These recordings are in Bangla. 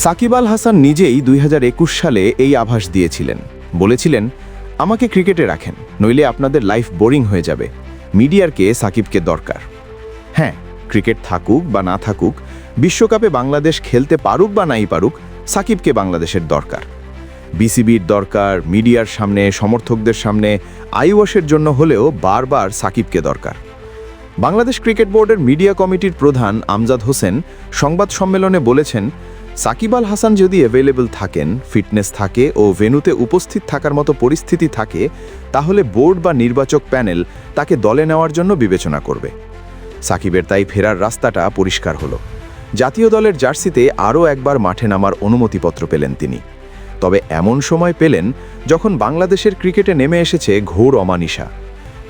সাকিব আল হাসান নিজেই 2021 সালে এই আভাস দিয়েছিলেন। বলেছিলেন, আমাকে ক্রিকেটে রাখেন, নইলে আপনাদের লাইফ বোরিং হয়ে যাবে। মিডিয়ারকে সাকিবকে দরকার। হ্যাঁ, ক্রিকেট থাকুক বা না থাকুক, বিশ্বকাপে বাংলাদেশ খেলতে পারুক বা নাই পারুক, সাকিবকে বাংলাদেশের দরকার। বিসিবির দরকার, মিডিয়ার সামনে, সমর্থকদের সামনে আইওয়াশের জন্য হলেও বারবার সাকিবকে দরকার। বাংলাদেশ ক্রিকেট বোর্ডের মিডিয়া কমিটির প্রধান আমজাদ হোসেন সংবাদ সম্মেলনে বলেছেন, সাকিব আল হাসান যদি অ্যাভেলেবল থাকেন, ফিটনেস থাকে ও ভেন্যুতে উপস্থিত থাকার মতো পরিস্থিতি থাকে, তাহলে বোর্ড বা নির্বাচক প্যানেল তাকে দলে নেওয়ার জন্য বিবেচনা করবে। সাকিবের তাই ফেরার রাস্তাটা পরিষ্কার হলো। জাতীয় দলের জার্সিতে আরও একবার মাঠে নামার অনুমতিপত্র পেলেন তিনি। তবে এমন সময় পেলেন যখন বাংলাদেশের ক্রিকেটে নেমে এসেছে ঘোর অমানিশা।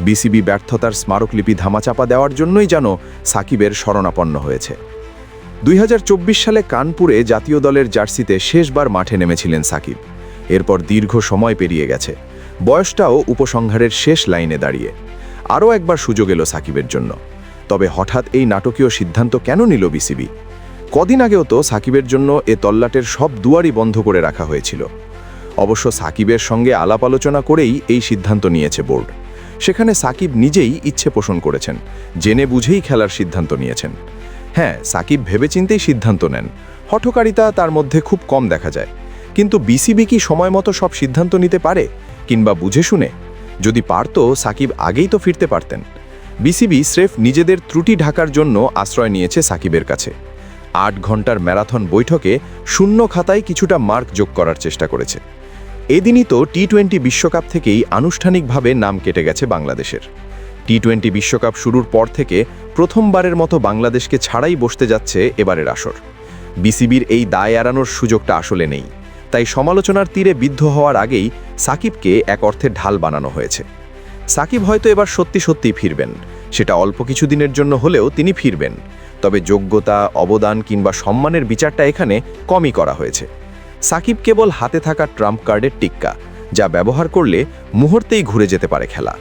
বিসিবি ব্যর্থতার স্মারকলিপি ধামাচাপা দেওয়ার জন্যই যেন সাকিবের শরণাপন্ন হয়েছে। 2024 সালে কানপুরে জাতীয় দলের জার্সিতে শেষবার মাঠে নেমেছিলেন সাকিব। এরপর দীর্ঘ সময় পেরিয়ে গেছে, বয়সটাও উপসংহারের শেষ লাইনে দাঁড়িয়ে। আরও একবার সুযোগ এলো সাকিবের জন্য। তবে হঠাৎ এই নাটকীয় সিদ্ধান্ত কেন নিল বিসিবি? কদিন আগেও তো সাকিবের জন্য এ তল্লাটের সব দুয়ারই বন্ধ করে রাখা হয়েছিল। অবশ্য সাকিবের সঙ্গে আলাপ আলোচনা করেই এই সিদ্ধান্ত নিয়েছে বোর্ড। সেখানে সাকিব নিজেই ইচ্ছে পোষণ করেছেন, জেনে বুঝেই খেলার সিদ্ধান্ত নিয়েছেন। হ্যাঁ, সাকিব ভেবেচিন্তেই সিদ্ধান্ত নেন, হঠকারিতা তার মধ্যে খুব কম দেখা যায়। কিন্তু বিসিবি কি সময় মতো সব সিদ্ধান্ত নিতে পারে, কিংবা বুঝে শুনে? যদি পারত, সাকিব আগেই তো ফিরতে পারতেন। বিসিবি স্রেফ নিজেদের ত্রুটি ঢাকার জন্য আশ্রয় নিয়েছে সাকিবের কাছে। 8 ঘন্টার ম্যারাথন বৈঠকে শূন্য খাতায় কিছুটা মার্ক যোগ করার চেষ্টা করেছে। এদিনই তো টি-20 বিশ্বকাপ থেকেই আনুষ্ঠানিকভাবে নাম কেটে গেছে বাংলাদেশের। টি-20 বিশ্বকাপ শুরুর পর থেকে প্রথমবারের মতো বাংলাদেশকে ছাড়াই বসতে যাচ্ছে এবারের আসর। বিসিবির এই দায় এড়ানোর সুযোগটা আসলে নেই। তাই সমালোচনার তীরে বিদ্ধ হওয়ার আগেই সাকিবকে এক অর্থে ঢাল বানানো হয়েছে। সাকিব হয়তো এবার সত্যি সত্যিই ফিরবেন, সেটা অল্প কিছু দিনের জন্য হলেও তিনি ফিরবেন। তবে যোগ্যতা, অবদান কিংবা সম্মানের বিচারটা এখানে কমই করা হয়েছে। সাকিব কেবল হাতে থাকা ট্রাম্প কার্ডের টিক্কা, যা ব্যবহার করলে মুহূর্তেই ঘুরে যেতে পারে খেলা।